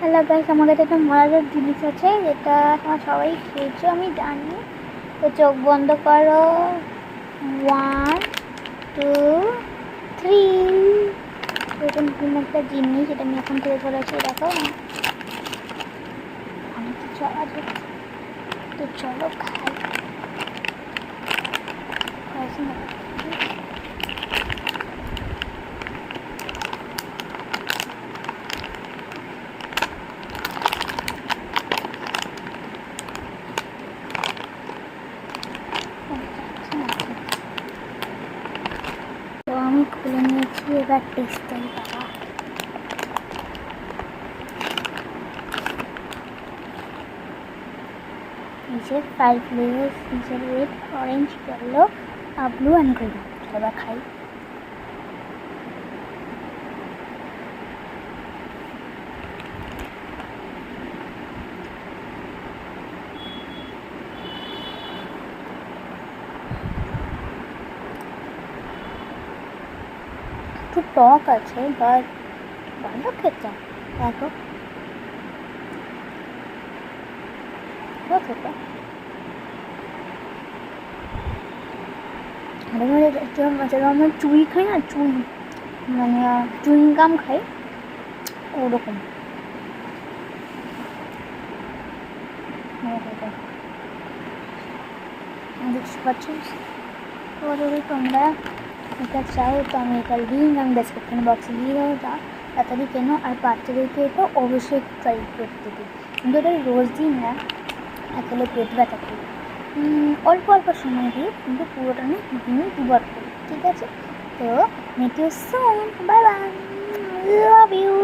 Hello guys, আমার কাছে একটা মজাদার জিনিস আছে যেটা তোমরা সবাই খেয়েছো আমি জানি। তো চোখ বন্ধ করো, 1 2 3। এরকম কোনো একটা জিনিস, এটা আমি এখন থেকে করেছি, দেখো আমি তো চলা যাচ্ছে। তো চলো খাই। তো আমি খুলে নিয়েছি, এবার টেস্টাই বাবা। নিচে 5 লেয়ার্স, নিচে red, orange, yellow, blue and green. এবার খাই। একটু টক আছে, বাট ভালো খেতে। দেখো খেতে আমরা চুই খাই না, চুই মানে চুইংগাম খাই ওরকম। দেখতে পাচ্ছ। তো যদি তোমরা এটা চাও তো আমি এটা লিঙ্ক আমি ডেসক্রিপশন বক্সে দিয়ে দেবো, যা তাড়াতাড়ি কেনো। আর বাচ্চাদেরকে এটা অবশ্যই ট্রাই করতে দিই, কিন্তু এটা রোজ দিন না, আসলে পেট ব্যথা করি অল্প অল্প সময় দিই, কিন্তু পুরোটা না দিনই দুবার করি, ঠিক আছে? তো meet you soon, bye bye, love you.